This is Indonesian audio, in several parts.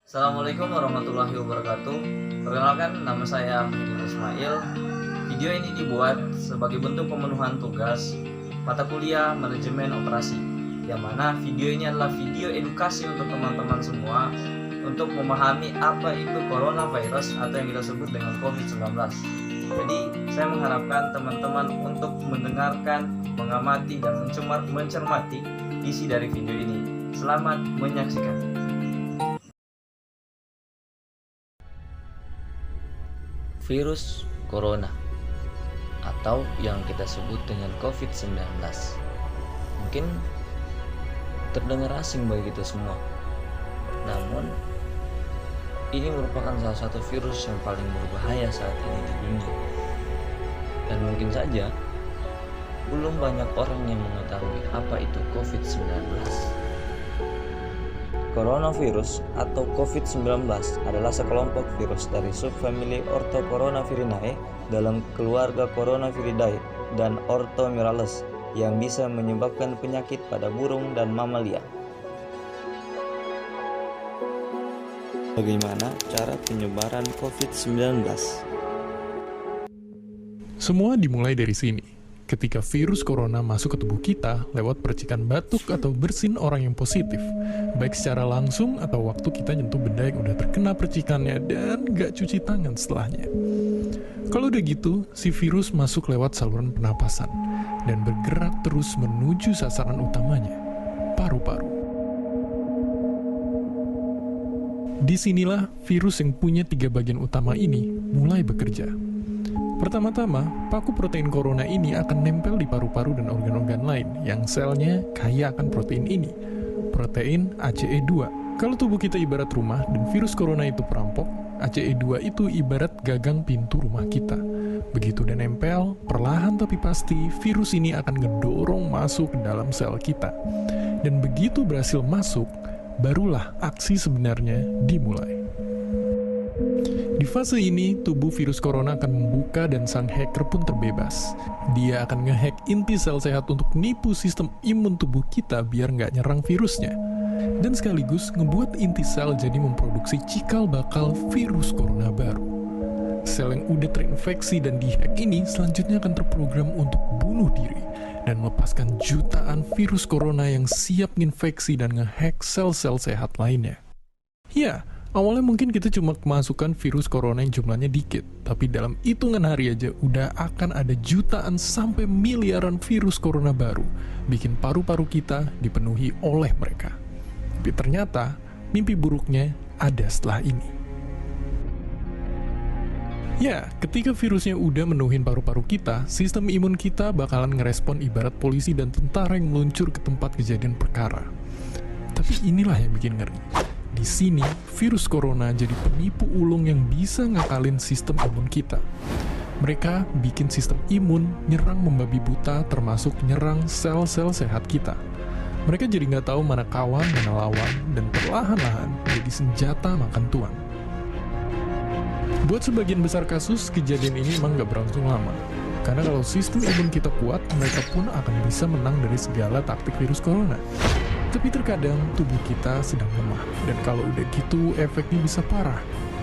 Assalamualaikum warahmatullahi wabarakatuh. Perkenalkan, nama saya Muhammad Ismail. Video ini dibuat sebagai bentuk pemenuhan tugas mata kuliah manajemen operasi, yang mana video ini adalah video edukasi untuk teman-teman semua untuk memahami apa itu coronavirus atau yang kita sebut dengan COVID-19. Jadi saya mengharapkan teman-teman untuk mendengarkan, mengamati, dan mencermati isi dari video ini. Selamat menyaksikan. Virus corona atau yang kita sebut dengan COVID-19 mungkin terdengar asing bagi kita semua. Namun ini merupakan salah satu virus yang paling berbahaya saat ini di dunia. Dan mungkin saja belum banyak orang yang mengetahui apa itu COVID-19. Coronavirus atau COVID-19 adalah sekelompok virus dari subfamili Orthocoronavirinae dalam keluarga Coronaviridae dan Orthomyrales yang bisa menyebabkan penyakit pada burung dan mamalia. Bagaimana cara penyebaran COVID-19? Semua dimulai dari sini. Ketika virus corona masuk ke tubuh kita lewat percikan batuk atau bersin orang yang positif, baik secara langsung atau waktu kita nyentuh benda yang udah terkena percikannya dan gak cuci tangan setelahnya. Kalau udah gitu, si virus masuk lewat saluran pernapasan dan bergerak terus menuju sasaran utamanya, paru-paru. Disinilah virus yang punya 3 bagian utama ini mulai bekerja. Pertama-tama, paku protein corona ini akan nempel di paru-paru dan organ-organ lain yang selnya kaya akan protein ini, protein ACE2. Kalau tubuh kita ibarat rumah dan virus corona itu perampok, ACE2 itu ibarat gagang pintu rumah kita. Begitu udah nempel, perlahan tapi pasti virus ini akan ngedorong masuk ke dalam sel kita. Dan begitu berhasil masuk, barulah aksi sebenarnya dimulai. Di fase ini, tubuh virus corona akan membuka dan sang hacker pun terbebas. Dia akan ngehack inti sel sehat untuk nipu sistem imun tubuh kita biar nggak nyerang virusnya. Dan sekaligus ngebuat inti sel jadi memproduksi cikal bakal virus corona baru. Sel yang udah terinfeksi dan dihack ini selanjutnya akan terprogram untuk bunuh diri dan melepaskan jutaan virus corona yang siap nginfeksi dan ngehack sel-sel sehat lainnya. Ya, awalnya mungkin kita cuma kemasukan virus corona yang jumlahnya dikit, tapi dalam hitungan hari aja udah akan ada jutaan sampai miliaran virus corona baru, bikin paru-paru kita dipenuhi oleh mereka. Tapi ternyata, mimpi buruknya ada setelah ini. Ya, ketika virusnya udah menuhin paru-paru kita, sistem imun kita bakalan ngerespon ibarat polisi dan tentara yang meluncur ke tempat kejadian perkara. Tapi inilah yang bikin ngeri. Di sini, virus corona jadi penipu ulung yang bisa ngakalin sistem imun kita. Mereka bikin sistem imun nyerang membabi buta termasuk nyerang sel-sel sehat kita. Mereka jadi nggak tahu mana kawan, mana lawan, dan perlahan-lahan jadi senjata makan tuan. Buat sebagian besar kasus, kejadian ini emang nggak berlangsung lama. Karena kalau sistem imun kita kuat, mereka pun akan bisa menang dari segala taktik virus corona. Tapi terkadang tubuh kita sedang lemah, dan kalau udah gitu efeknya bisa parah.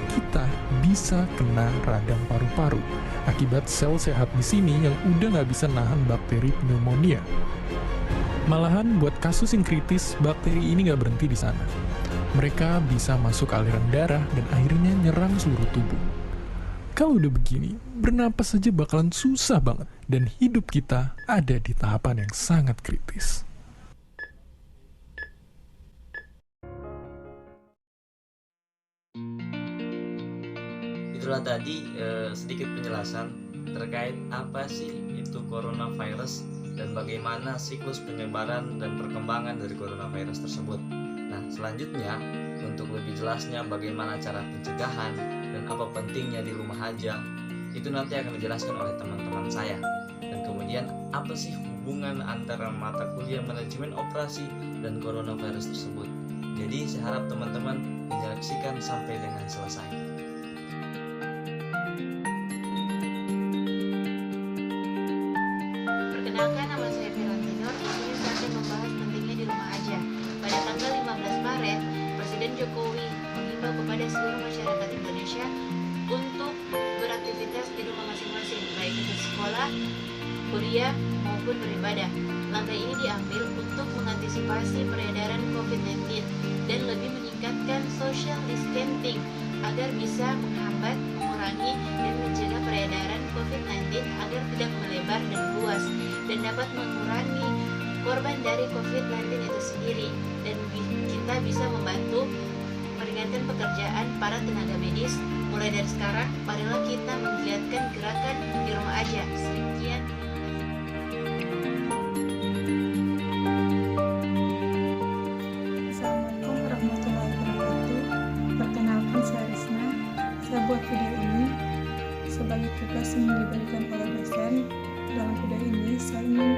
Kita bisa kena radang paru-paru akibat sel sehat di sini yang udah nggak bisa nahan bakteri pneumonia. Malahan buat kasus yang kritis, bakteri ini nggak berhenti di sana. Mereka bisa masuk aliran darah dan akhirnya nyerang seluruh tubuh. Kalau udah begini, bernapas saja bakalan susah banget, dan hidup kita ada di tahapan yang sangat kritis. Itulah tadi sedikit penjelasan terkait apa sih itu coronavirus dan bagaimana siklus penyebaran dan perkembangan dari coronavirus tersebut. Nah, selanjutnya untuk lebih jelasnya bagaimana cara pencegahan dan apa pentingnya di rumah aja, itu nanti akan dijelaskan oleh teman-teman saya. Dan kemudian apa sih hubungan antara mata kuliah manajemen operasi dan coronavirus tersebut. Jadi saya harap teman-teman menyaksikan sampai dengan selesai. Perkenalkan, nama saya Veroninor. Di sini saya akan membahas pentingnya di rumah aja. Pada tanggal 15 Maret, Presiden Jokowi mengimbau mengimbau kepada seluruh masyarakat Indonesia untuk beraktivitas di rumah masing-masing, baik itu sekolah, kuliah, maupun beribadah. Langkah ini diambil untuk mengantisipasi peredaran COVID-19 dan lebih meningkatkan social distancing agar bisa menghambat, mengurangi, dan mencegah peredaran COVID-19 agar tidak melebar dan luas dan dapat mengurangi korban dari COVID-19 itu sendiri, dan kita bisa membantu meringankan pekerjaan para tenaga medis. Mulai dari sekarang, marilah kita menggiatkan gerakan di rumah aja. Sekian. Assalamualaikum warahmatullahi wabarakatuh. Perkenalkan, saya Risna. Saya buat video ini sebagai tugas yang diberikan oleh dosen. Dalam video ini saya ingin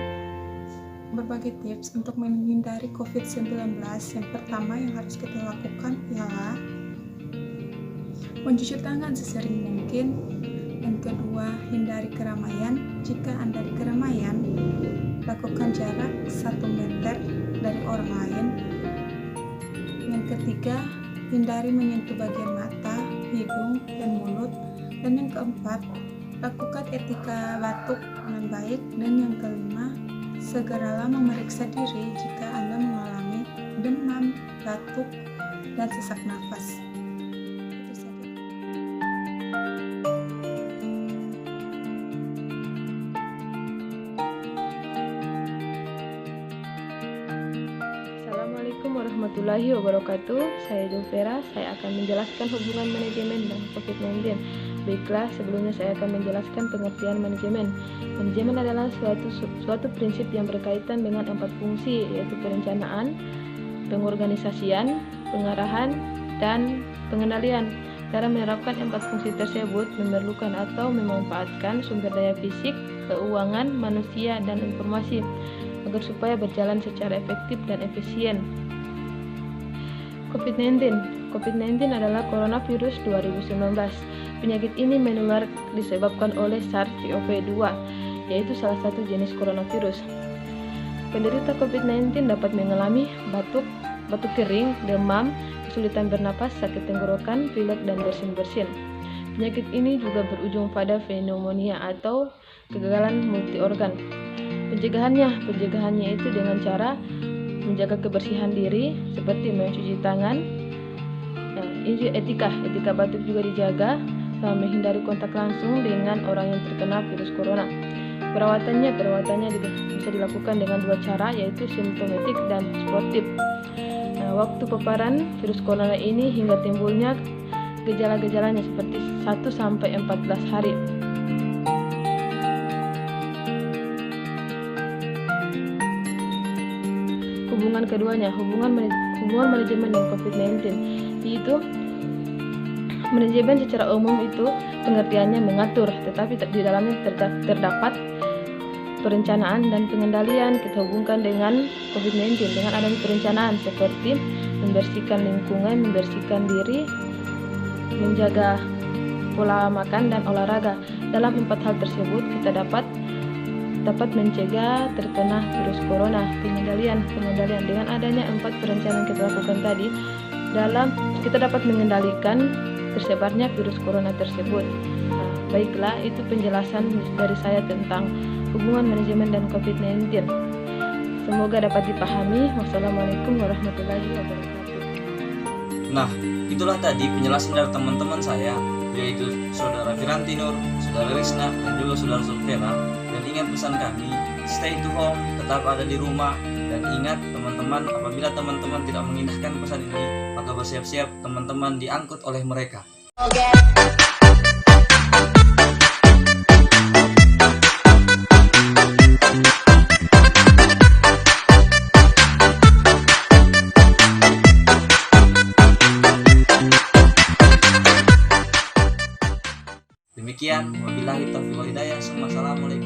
berbagi tips untuk menghindari COVID-19. Yang pertama yang harus kita lakukan ialah mencuci tangan sesering mungkin. Yang kedua, hindari keramaian. Jika Anda di keramaian, lakukan jarak 1 meter dari orang lain. Yang ketiga, hindari menyentuh bagian mata, hidung, dan mulut. Dan yang keempat, lakukan etika batuk dengan baik. Dan yang kelima, segeralah memeriksa diri jika Anda mengalami demam, batuk, dan sesak nafas. Itu saja. Assalamualaikum warahmatullahi wabarakatuh. Saya Julvera. Saya akan menjelaskan hubungan manajemen dan COVID-19. Baiklah, sebelumnya saya akan menjelaskan pengertian manajemen. Manajemen adalah suatu prinsip yang berkaitan dengan 4 fungsi, yaitu perencanaan, pengorganisasian, pengarahan, dan pengendalian. Dalam menerapkan 4 fungsi tersebut memerlukan atau memanfaatkan sumber daya fisik, keuangan, manusia, dan informasi agar supaya berjalan secara efektif dan efisien. COVID-19 adalah coronavirus 2019. Penyakit ini menular disebabkan oleh SARS-CoV-2, yaitu salah satu jenis coronavirus. Penderita COVID-19 dapat mengalami batuk kering, demam, kesulitan bernapas, sakit tenggorokan, pilek, dan bersin-bersin. Penyakit ini juga berujung pada pneumonia atau kegagalan multiorgan. Pencegahannya itu dengan cara menjaga kebersihan diri seperti mencuci tangan. Ini etika batuk juga dijaga, menghindari kontak langsung dengan orang yang terkena virus corona. Perawatannya bisa dilakukan dengan 2 cara, yaitu simptomatik dan sportif. Waktu paparan virus corona ini hingga timbulnya gejala-gejalanya seperti 1-14 hari. Hubungan keduanya, hubungan manajemen dan COVID-19, yaitu manajemen secara umum itu pengertiannya mengatur, tetapi di dalamnya terdapat perencanaan dan pengendalian. Kita hubungkan dengan COVID-19 dengan adanya perencanaan seperti membersihkan lingkungan, membersihkan diri, menjaga pola makan dan olahraga. Dalam 4 hal tersebut kita dapat mencegah terkena virus corona. Pengendalian dengan adanya 4 perencanaan kita lakukan tadi, kita dapat mengendalikan tersebarnya virus corona tersebut. Baiklah, itu penjelasan dari saya tentang hubungan manajemen dan COVID-19. Semoga dapat dipahami. Wassalamualaikum warahmatullahi wabarakatuh. Nah, itulah tadi penjelasan dari teman-teman saya, yaitu Saudara Firanti Nur, Saudara Risna, dan juga Saudara Zulfera. Dan ingat pesan kami, stay to home, tetap ada di rumah. Dan ingat teman-teman, apabila teman-teman tidak mengindahkan pesan ini, maka bersiap-siap teman-teman diangkut oleh mereka. Demikian, wabillahi taufiq wal hidayah. Assalamualaikum